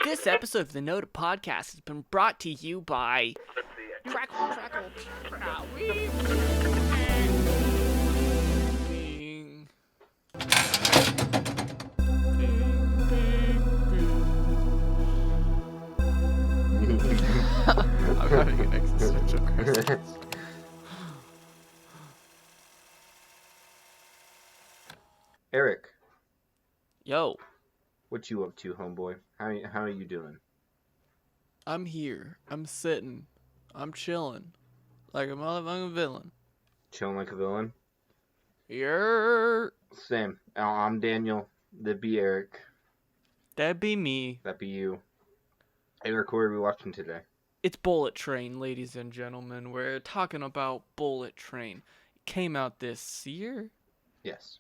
This episode of the Noted Podcast has been brought to you by Crackle. Bing. I'm having an existential crisis. Eric, Yo, what you up to, homeboy? How are you doing? I'm here. I'm sitting. I'm chilling. Like a motherfucking villain. Chilling like a villain? Yer. Same. I'm Daniel. That'd be Eric. That'd be me. That'd be you. Hey, Eric, what are we watching today? It's Bullet Train, ladies and gentlemen. We're talking about Bullet Train. It came out this year? Yes.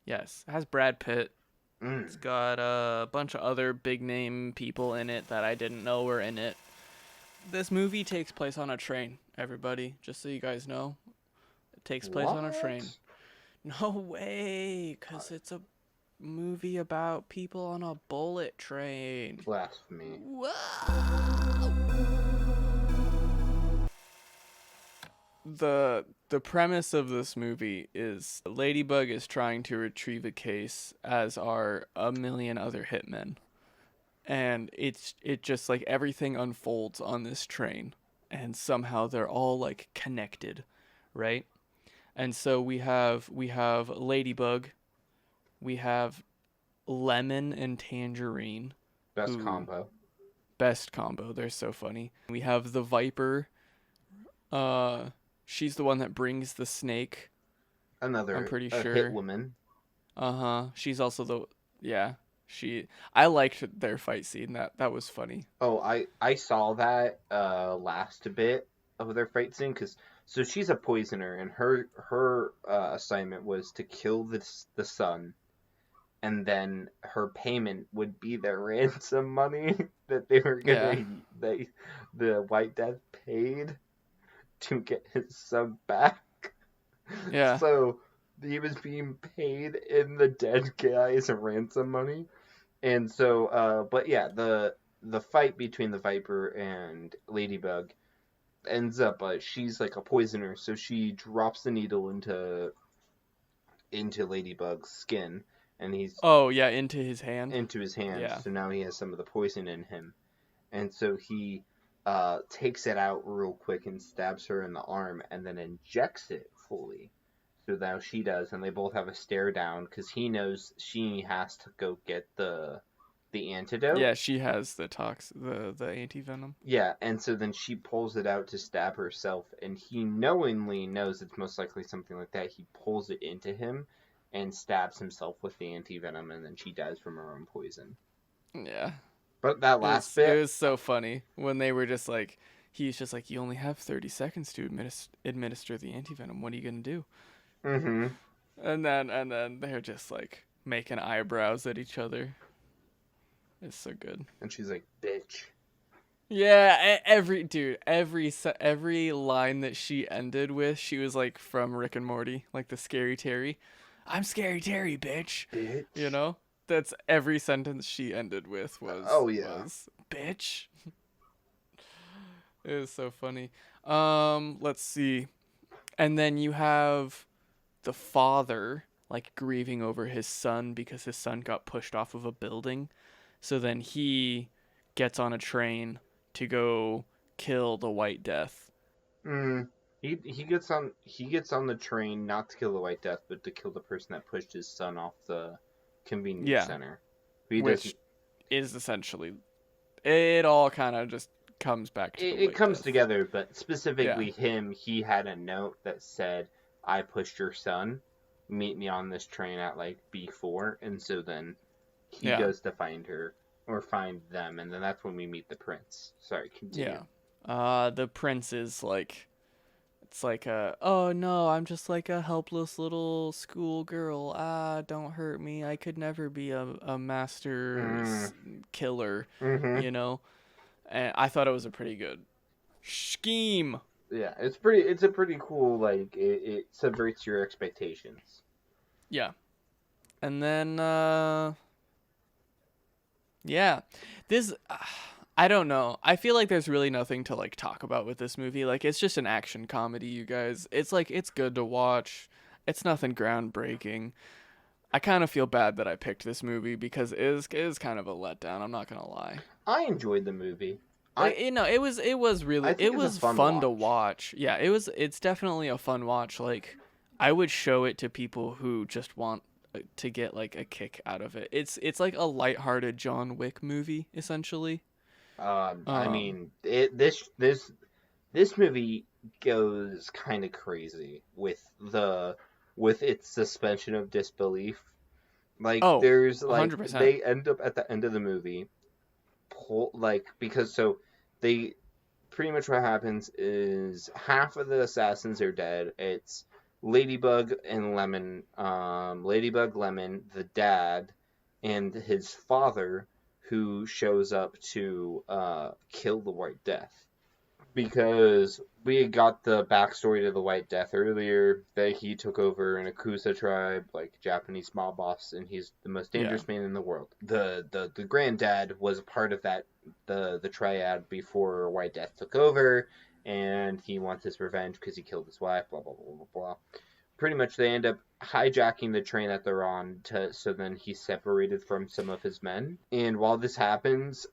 Yes. It has Brad Pitt. It's got a bunch of other big name people in it that I didn't know were in it. This movie takes place on a train, everybody. Just so you guys know. It takes place on a train. No way, because it's a movie about people on a bullet train. Blasphemy. Whoa! The premise of this movie is Ladybug is trying to retrieve a case, as are a million other hitmen. And it just like everything unfolds on this train, and somehow they're all like connected, right? And so we have Ladybug, we have Lemon and Tangerine. Best combo. Best combo. They're so funny. We have the Viper. She's the one that brings the snake. Another. I'm pretty a sure. Hit woman. She's also I liked their fight scene. That was funny. Oh, I saw that last bit of their fight scene so she's a poisoner, and her assignment was to kill the sun, and then her payment would be their ransom money that they were gonna the White Death paid to get his son back. Yeah. So he was being paid in the dead guy's ransom money. And so, but yeah, the fight between the Viper and Ladybug ends up, she's like a poisoner, so she drops the needle into Ladybug's skin, and he's... Oh, yeah, into his hand. Yeah. So now he has some of the poison in him. And so he takes it out real quick and stabs her in the arm, and then injects it fully. So now she does, and they both have a stare down, because he knows she has to go get the antidote. Yeah, she has the the anti-venom. Yeah, and so then she pulls it out to stab herself, and he knowingly knows it's most likely something like that. He pulls it into him and stabs himself with the anti-venom, and then she dies from her own poison. Yeah. But that last bit... It was so funny when they were just like, he's just like, you only have 30 seconds to administer the anti-venom. What are you going to do? Mm-hmm. And then they're just like making eyebrows at each other. It's so good. And she's like, bitch. Yeah, every line that she ended with, she was like from Rick and Morty, like the Scary Terry. I'm Scary Terry, bitch. Bitch. You know? That's every sentence she ended with was bitch. It was so funny. Let's see. And then you have the father like grieving over his son because his son got pushed off of a building. So then he gets on a train to go kill the White Death. He gets on the train not to kill the White Death, but to kill the person that pushed his son off the convenience center. Which is essentially, it all kind of just comes back to it comes together, but specifically him, he had a note that said, I pushed your son, meet me on this train at like B4, and so then he goes to find her, or find them, and then that's when we meet the prince. Sorry, continue. Yeah. The prince is like, it's like oh no, I'm just like a helpless little school girl. Don't hurt me. I could never be a master killer, you know? And I thought it was a pretty good scheme. Yeah, it's a pretty cool, like, it subverts your expectations. Yeah. And then, Yeah. This I don't know. I feel like there's really nothing to like talk about with this movie. Like it's just an action comedy, you guys. It's like it's good to watch. It's nothing groundbreaking. I kind of feel bad that I picked this movie because it is kind of a letdown. I'm not gonna lie. I enjoyed the movie. I Like it was I really think it it's a was fun fun to watch. watch. Yeah, it's definitely a fun watch. Like I would show it to people who just want to get like a kick out of it. It's like a lighthearted John Wick movie essentially. I Um mean, this movie goes kind of crazy with its suspension of disbelief. Like oh, there's like 100%. they end up at the end of the movie, because so they pretty much what happens is half of the assassins are dead. It's Ladybug and Lemon, Ladybug, Lemon, the dad, and his father, who shows up to kill the White Death. Because we had got the backstory to the White Death earlier, that he took over an Akusa tribe, like Japanese mob boss, and he's the most Yeah. dangerous man in the world. The granddad was a part of that the triad before White Death took over, and he wants his revenge because he killed his wife. Blah blah blah blah blah. Pretty much, they end up hijacking the train that they're on so then he's separated from some of his men. And while this happens,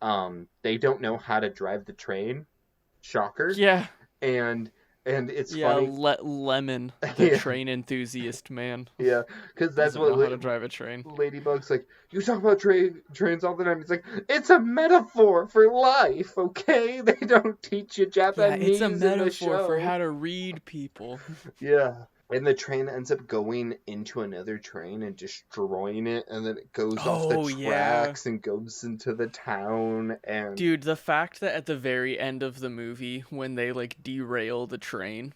they don't know how to drive the train. Shocker. Yeah. and and it's Yeah, funny. Lemon, the Yeah, train enthusiast man, yeah, because that's doesn't what know how to drive a train. Ladybug's like. You talk about trains all the time. It's like it's a metaphor for life, okay? They don't teach you Yeah, it's a Japanese in the metaphor for show. how to read people. Yeah, and the train ends up going into another train and destroying it, and then it goes off the Oh yeah. tracks and goes into the town, and Dude, the fact that at the very end of the movie when they like derail the train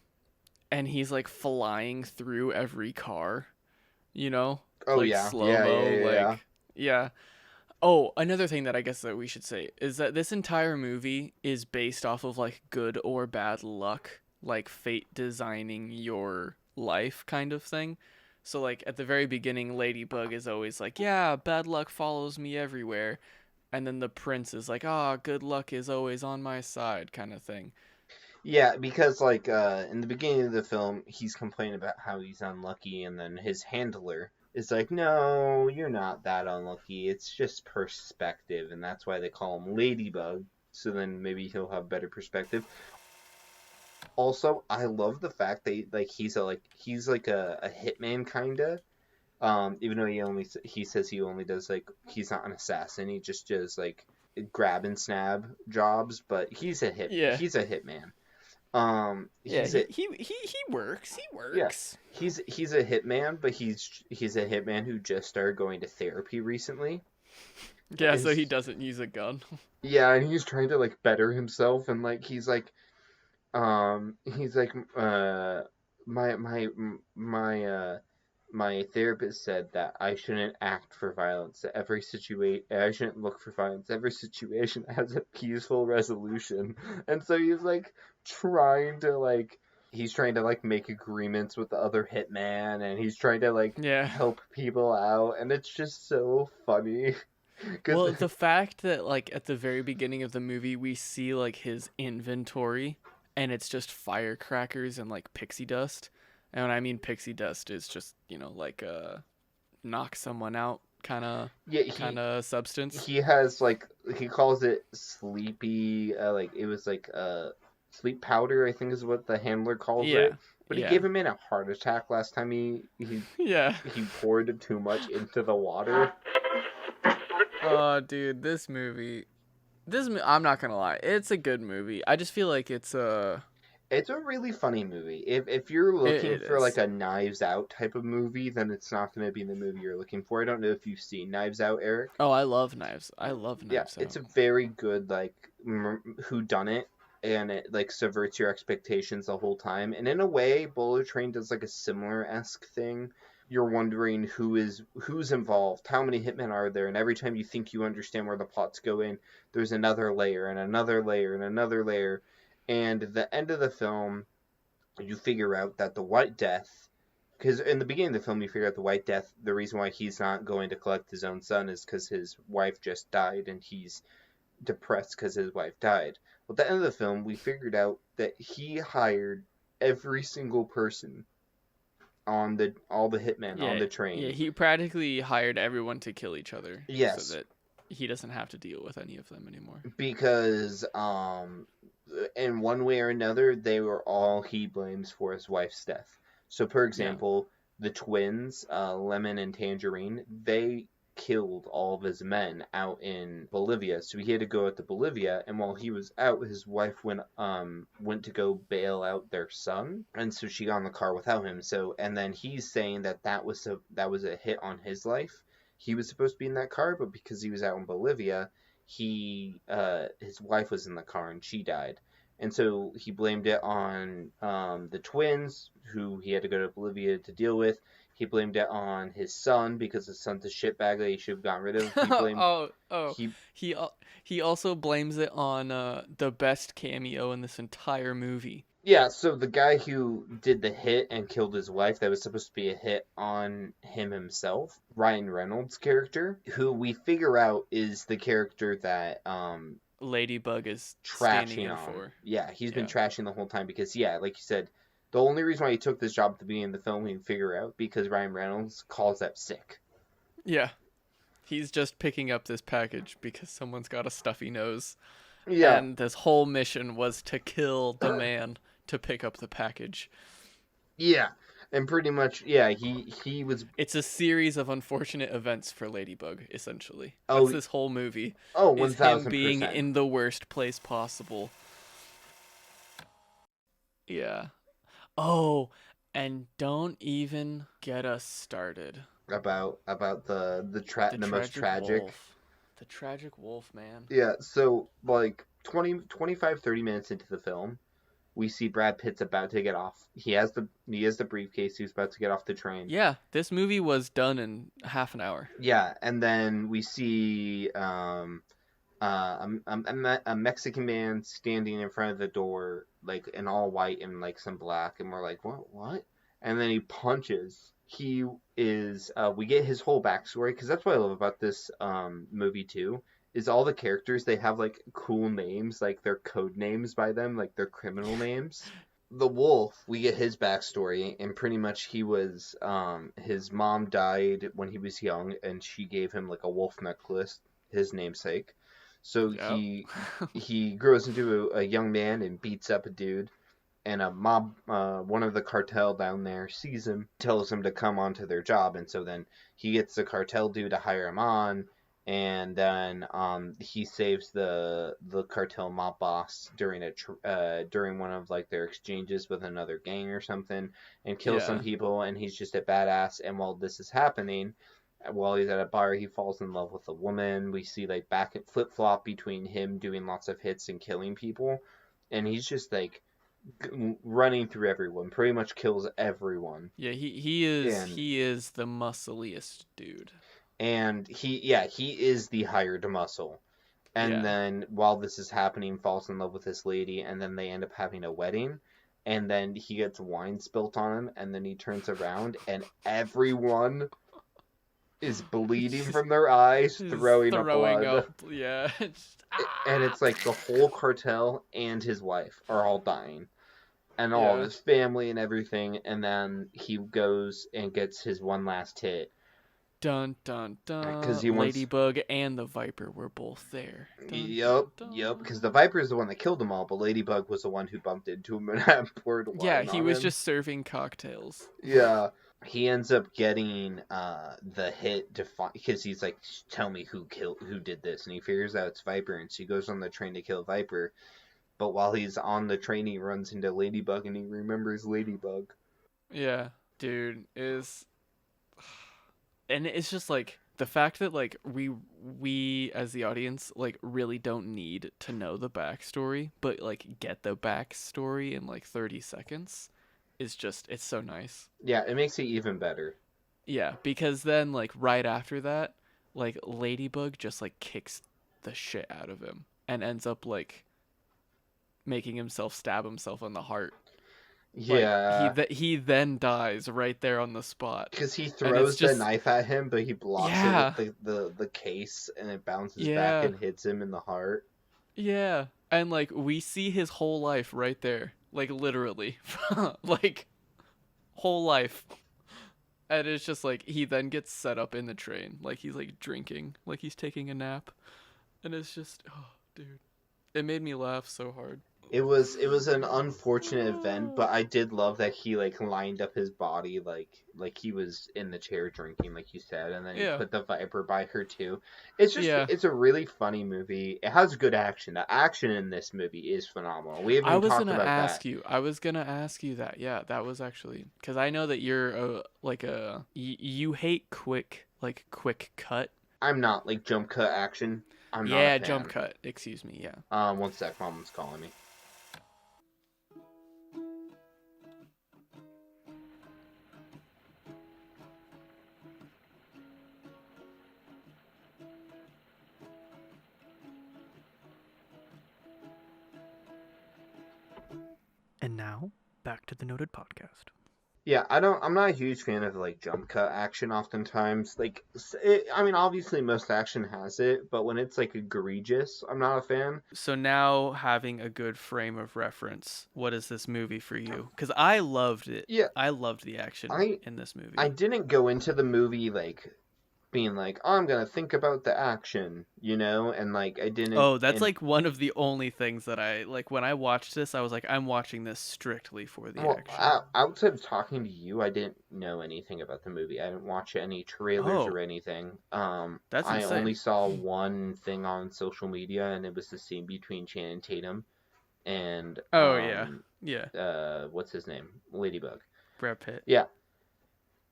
and he's like flying through every car, you know? oh Like yeah, yeah, yeah, slow-mo, yeah, yeah. like yeah. Oh, another thing that I guess that we should say is that this entire movie is based off of like good or bad luck, like fate designing your life kind of thing. So like at the very beginning Ladybug is always like, "Yeah, bad luck follows me everywhere." And then the prince is like, "Ah, good luck is always on my side," kind of thing. Yeah, because like in the beginning of the film, he's complaining about how he's unlucky, and then his handler is like, "No, you're not that unlucky. It's just perspective, and that's why they call him Ladybug. So then maybe he'll have better perspective." Also, I love the fact that like he's like a hitman kinda. Even though he says he only does like he's not an assassin, he just does like grab and snap jobs, but Yeah. he's a hitman. Yeah, He's a he works. He yeah, works. he's a hitman, but he's a hitman who just started going to therapy recently. Yeah, so he Is doesn't use a gun. Yeah, and he's trying to like better himself, and like he's like my my my my therapist said that I shouldn't act for violence. That every situation, I shouldn't look for violence. Every situation has a peaceful resolution, and so he's trying to like make agreements with the other hitman, and he's trying to like Yeah. help people out, and it's just so funny because Well, the fact that like at the very beginning of the movie we see like his inventory and it's just firecrackers and like pixie dust. And when I mean pixie dust is just, like knock someone out yeah, kind of substance. he has like he calls it sleepy like it was like sleep powder I think is what the handler calls Yeah. it, but he Yeah. gave him in a heart attack last time Yeah. he poured too much into the water. Oh, dude, I'm not going to lie. It's a good movie. I just feel like It's a really funny movie. If you're looking it for like is. a Knives Out type of movie, then it's not going to be the movie you're looking for. I don't know if you've seen Knives Out, Eric. Oh, I love Knives. I love Yeah, Knives it's Out. a very good like who done it, and it like subverts your expectations the whole time. And in a way, Bullet Train does like a similar esque thing. You're wondering who's involved, how many hitmen are there, and every time you think you understand where the plot's going, there's another layer and another layer and another layer. And at the end of the film, you figure out that the White Death because in the beginning of the film, you figure out the White Death. The reason why he's not going to collect his own son is because his wife just died, and he's depressed because his wife died. Well, at the end of the film, we figured out that he hired every single person on all the hitmen on Yeah, the yeah, train. he practically hired everyone to kill each other so Yes, that he doesn't have to deal with any of them anymore. because in one way or another, they were all he blames for his wife's death. So, for Yeah. example, the twins, Lemon and Tangerine, they killed all of his men out in Bolivia. So he had to go out to Bolivia, and while he was out, his wife went to go bail out their son, and so she got in the car without him. So, and then he's saying that was a hit on his life. He was supposed to be in that car, but because he was out in Bolivia, his wife was in the car and she died. And so he blamed it on the twins, who he had to go to Bolivia to deal with. He blamed it on his son because his son's a shitbag that he should have gotten rid of. Oh, He he also blames it on the best cameo in this entire movie. Yeah, so the guy who did the hit and killed his wife, that was supposed to be a hit on him himself, Ryan Reynolds' character, who we figure out is the character that Ladybug is standing trashing in on. for. Yeah, he's been Yeah. trashing the whole time because, yeah, like you said, the only reason why he took this job at the beginning of the film, we can figure out, because Ryan Reynolds calls that sick. Yeah. He's just picking up this package because someone's got a stuffy nose. Yeah, And this whole mission was to kill the man to pick up the package. yeah, and pretty much, yeah, he was. It's a series of unfortunate events for Ladybug, essentially. Oh, That's this whole movie. oh, Is him being 1000%. in the worst place possible. Yeah. Oh, and don't even get us started. About the The most tragic. wolf. The tragic wolf, man. Yeah, so like 30 minutes into the film, we see Brad Pitt's about to get off. He has the briefcase. He's about to get off the train. Yeah, this movie was done in half an hour. Yeah, and then we see a Mexican man standing in front of the door, like in all white and like some black, and we're like, what? And then he punches. He is. We get his whole backstory because that's what I love about this movie too. Is all the characters, they have like cool names, like they're code names by them, like they're criminal names. The wolf, we get his backstory, and pretty much he was his mom died when he was young, and she gave him like a wolf necklace, his namesake. So Yep. he grows into a young man and beats up a dude, and a mob, one of the cartel down there sees him, tells him to come onto their job, and so then he gets the cartel dude to hire him on, and then he saves the cartel mob boss during during one of like their exchanges with another gang or something, and kills some Yeah. people, and he's just a badass. And while this is happening, while he's at a bar, he falls in love with a woman. We see like back and flip flop between him doing lots of hits and killing people, and he's just like running through everyone, pretty much kills everyone. Yeah, he And is the muscliest dude. and he is the hired muscle. And Yeah. then while this is happening, falls in love with this lady, and then they end up having a wedding, and then he gets wine spilt on him, and then he turns around and everyone is bleeding from their eyes, Just throwing up blood. up. Yeah. And it's like the whole cartel and his wife are all dying, and all of Yeah. his family and everything, and then he goes and gets his one last hit. Dun dun dun. 'Cause he wants- Ladybug and the Viper were both there. Dun, Yep, dun, yep, dun. because the Viper is the one that killed them all, but Ladybug was the one who bumped into him and had poured wine Yeah, he on was him. just serving cocktails. Yeah. He ends up getting the hit because he's like, tell me who did this, and he figures out it's Viper, and so he goes on the train to kill Viper. But while he's on the train, he runs into Ladybug, and he remembers Ladybug. Yeah, dude, and it's just like the fact that like we as the audience like really don't need to know the backstory, but like get the backstory in like 30 seconds is just, it's so nice. Yeah, it makes it even better. Yeah, because then like right after that, like Ladybug just like kicks the shit out of him and ends up like making himself stab himself in the heart. Like Yeah, he then dies right there on the spot, because he and it's throws the just knife at him, but he blocks it with yeah, the case, and it bounces back yeah, and hits him in the heart. yeah, and like we see his whole life right there, like literally, like whole life. And it's just like he then gets set up in the train, like he's like drinking, like he's taking a nap, and it's just, oh, dude, it made me laugh so hard. It was an unfortunate event, but I did love that he like lined up his body like he was in the chair drinking, like you said, and then he Yeah, put the Viper by her too. yeah. It's a really funny movie. It has good action. The action in this movie is phenomenal. We haven't I even was talked gonna about that. ask you. I was gonna ask you that. Yeah, that was actually because I know that you're you hate quick cut. I'm not like jump cut action. I'm not a Yeah, jump fan. cut. Excuse me. Yeah. One sec, mom's calling me. And now back to the noted podcast. Yeah, I'm not a huge fan of like jump cut action. Oftentimes, I mean, obviously most action has it, but when it's like egregious, I'm not a fan. So now having a good frame of reference, what is this movie for you? Because I loved it. Yeah, I loved the action I in this I movie. didn't go into the movie like being like, oh, I'm gonna think about the action, and like I didn't. Oh, that's And like one of the only things that I like when I watched this. I was like, I'm watching this strictly for the well, action. outside of talking to you, I didn't know anything about the movie. I didn't watch any trailers or Oh, anything. that's I only insane. saw one thing on social media, and it was the scene between Channing Tatum and Oh yeah, yeah. what's his name, Ladybug. Brad Pitt. Yeah.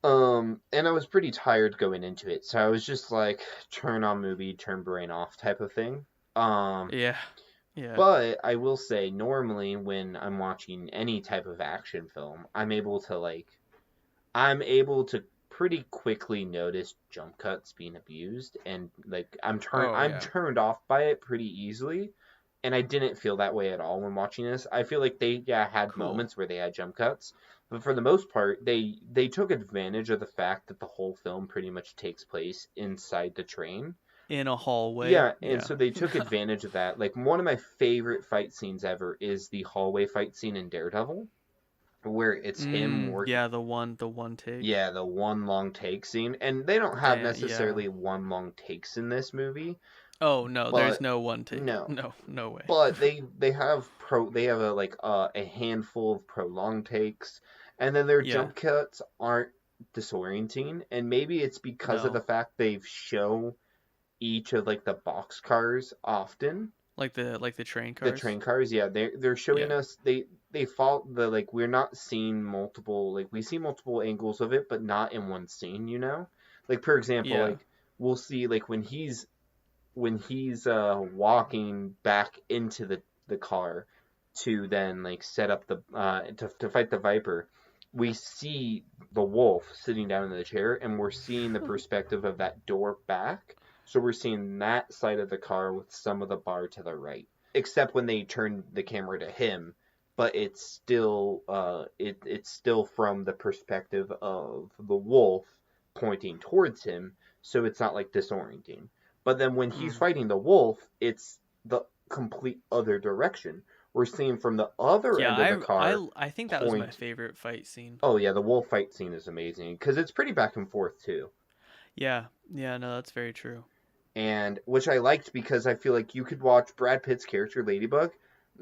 And I was pretty tired going into it, so I was just like, turn on movie, turn brain off type of thing. Um, Yeah, yeah. but I will say, normally when I'm watching any type of action film, I'm able to pretty quickly notice jump cuts being abused, and like Oh I'm yeah. turned off by it pretty easily. And I didn't feel that way at all when watching this. I feel like they had Cool. moments where they had jump cuts, but for the most part, they took advantage of the fact that the whole film pretty much takes place inside the train. In a hallway. Yeah, and Yeah. so they took advantage of that. Like one of my favorite fight scenes ever is the hallway fight scene in Daredevil, where it's him working. Yeah. The one take. Yeah, the one long take scene, and they don't have Damn. Yeah. necessarily one long takes in this movie, Oh no, there's but no one take. no, No, no way. but they have a handful of prolonged takes, and then their Yeah. jump cuts aren't disorienting, and maybe it's because of the No. fact they've show each of like the box cars often. Like the train The cars. train cars, yeah, they're showing Yeah. us they fall the like we're not seeing multiple, like we see multiple angles of it, but not in one scene. Like for example, Yeah. like we'll see like when he's walking back into the car to then like set up the to fight the Viper, we see the wolf sitting down in the chair, and we're seeing the perspective of that door back. So we're seeing that side of the car with some of the bar to the right, except when they turn the camera to him. But it's still from the perspective of the wolf pointing towards him, so it's not like disorienting. But then when he's Mm. fighting the wolf, it's the complete other direction. We're seeing from the other Yeah. end of the I car I think that was my point. favorite fight scene. Oh yeah, the wolf fight scene is amazing because it's pretty back and forth too, Yeah. Yeah. No, that's very true. and which I liked because I feel like you could watch Brad Pitt's character Ladybug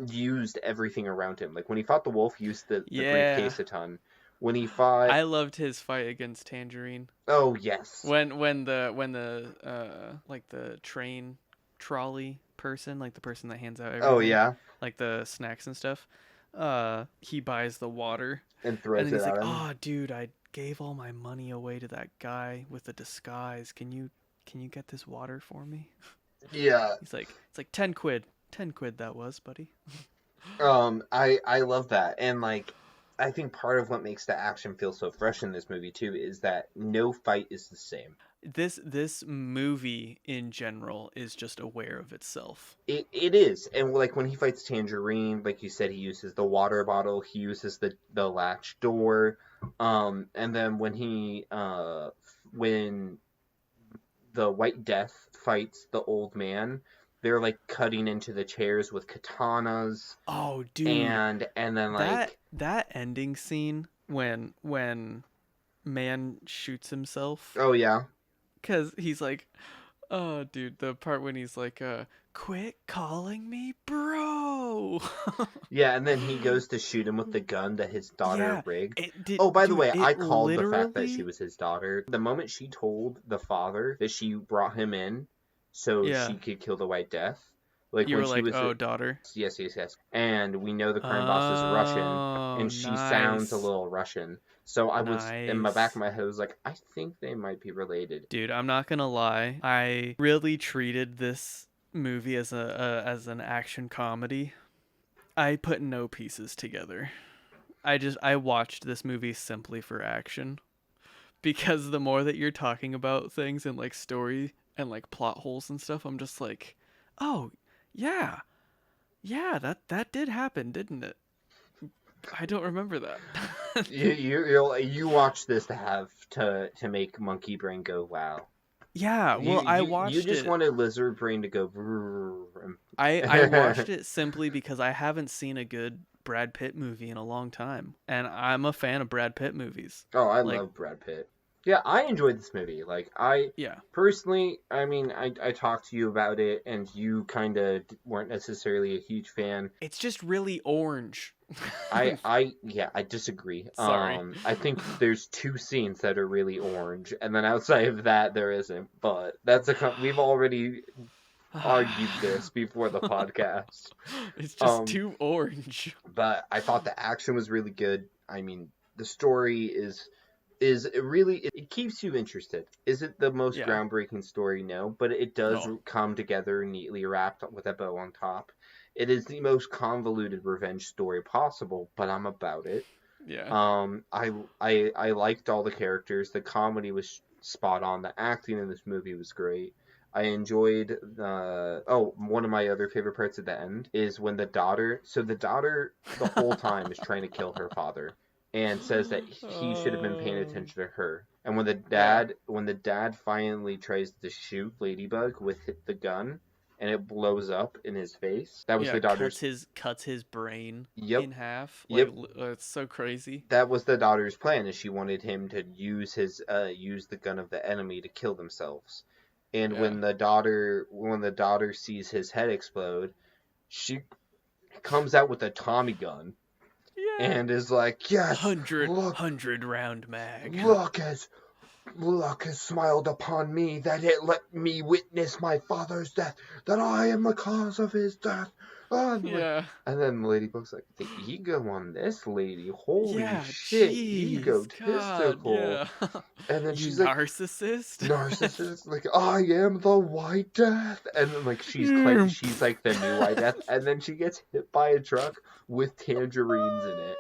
used everything around him. Like when he fought the wolf, he used the Yeah. briefcase a ton. When he fought, I loved his fight against Tangerine. oh yes, When the like the train trolley person, like the person that hands out oh everything, yeah, like the snacks and stuff, he buys the water, and and throws then it he's like, at him. "Oh, dude, I gave all my money away to that guy with the disguise. Can you get this water for me?" Yeah, He's like, "It's like 10 quid, 10 quid that was, buddy." I love that, and like I think part of what makes the action feel so fresh in this movie too is that no fight is the same. This movie in general is just aware of itself. It is, and like when he fights Tangerine, like you said, he uses the water bottle, he uses the latch door, and then when the White Death fights the old man, they're like cutting into the chairs with katanas, Oh, dude, and then like that ending scene when man shoots himself, oh yeah. cuz he's like, oh dude, the part when he's like, quit calling me bro. Yeah, and then he goes to shoot him with the gun that his daughter Yeah, rigged. it did. Oh, by the Dude, way, I it called the fact that she literally. was his daughter. The moment she told the father that she brought him in so Yeah, she could kill the White Death, like you when were she like, was, oh, daughter. yes, yes, yes. And we know the crime boss is Russian, Oh, and she sounds a nice, little Russian. So I was, in the back of nice. my head, I was like, I think they might be related. Dude, I'm not gonna lie. I really treated this movie as as an action comedy. I put no pieces together. I watched this movie simply for action, because the more that you're talking about things and like story and like plot holes and stuff, I'm just like, oh yeah, yeah, that did happen, didn't it? I don't remember that. You watch this to make Monkey Brain go wow. Yeah, well, I You watched just it. wanted Lizard Brain to go. Brrr. I watched it simply because I haven't seen a good Brad Pitt movie in a long time, and I'm a fan of Brad Pitt movies. Oh, I Like, love Brad Pitt. Yeah, I enjoyed this movie. Like, I yeah, personally, I mean, I talked to you about it, and you kind of weren't necessarily a huge fan. it's just really orange. Yeah, I disagree. Sorry. I think there's two scenes that are really orange, and then outside of that, there isn't. But we've already argued this before the podcast. It's just Um, too orange. but I thought the action was really good. I mean, the story is it really it keeps you interested. Is it the most Yeah. groundbreaking story? No, but it does No. come together neatly wrapped up with a bow on top. It is the most convoluted revenge story possible, but I'm about it. Yeah. I liked all the characters. The comedy was spot on. The acting in this movie was great. I enjoyed one of my other favorite parts at the end is when the daughter the whole time is trying to kill her father and says that he should have been paying attention to her. And when Yeah. the dad finally tries to shoot Ladybug with the gun and it blows up in his face, that was Yeah, the daughter's. cuts his brain Yep. in half. Like, Yep. it's so crazy. That was the daughter's plan, is she wanted him to use the gun of the enemy to kill themselves. And Yeah. when the daughter sees his head explode, she comes out with a Tommy gun Yeah. and is like, "Yes, 100 round mag. look as luck has smiled upon me, that it let me witness my father's death, that I am the cause of his death." Yeah. And then Ladybug's like, the ego on this lady, holy Yeah, shit, jeez, God, egotistical. yeah. And then You she's like, narcissist. narcissist, like, I am the White Death. And then like she's like the new White Death. And then she gets hit by a truck with tangerines in it.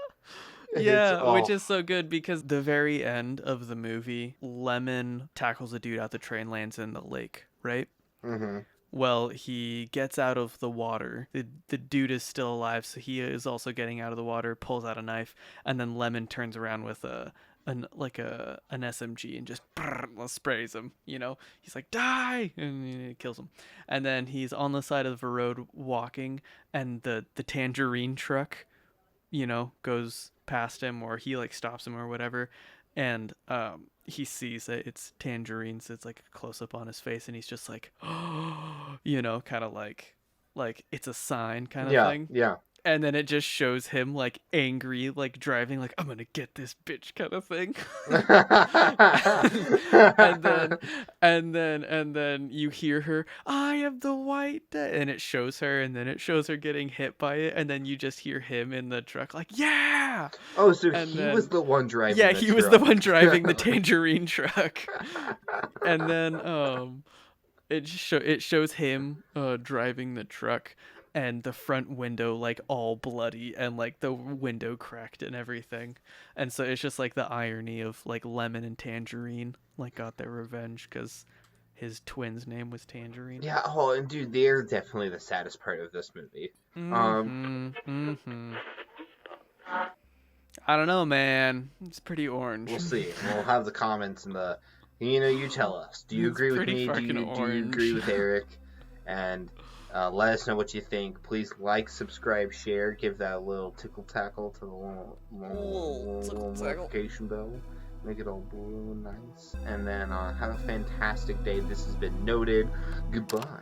And Yeah, which is so good because the very end of the movie, Lemon tackles a dude out the train, lands in the lake, right? Mm-hmm. Well, he gets out of the water. The dude is still alive, so he is also getting out of the water, pulls out a knife, and then Lemon turns around with an SMG and just sprays him, you know? He's like, "Die!" and it kills him. And then he's on the side of the road walking, and the tangerine truck, you know, goes past him, or he like stops him or whatever, and he sees that it's Tangerine, so it's like a close up on his face, and he's just like, you know, kind of like it's a sign kind of thing. Yeah. And then it just shows him like angry, like driving, like, "I'm gonna get this bitch" kind of thing. and then you hear her, "I am the White Death," and it shows her, and then it shows her getting hit by it, and then you just hear him in the truck like, "Yeah!" Oh, so And he then- was the one driving. Yeah, the he was the truck. one driving the tangerine truck. And then it shows him driving the truck, and the front window like all bloody and like the window cracked and everything. And so it's just like the irony of like Lemon and Tangerine like got their revenge because his twin's name was Tangerine. Yeah, oh, and dude, they're definitely the saddest part of this movie. I don't know, man. It's pretty orange. We'll see. We'll have the comments and the, you tell us. Do you It's agree with pretty me? Do fucking you orange. agree with Eric? And let us know what you think. Please like, subscribe, share, give that a little tickle tackle to the little notification bell. Make it all blue and nice. And then have a fantastic day. This has been Noted. Goodbye.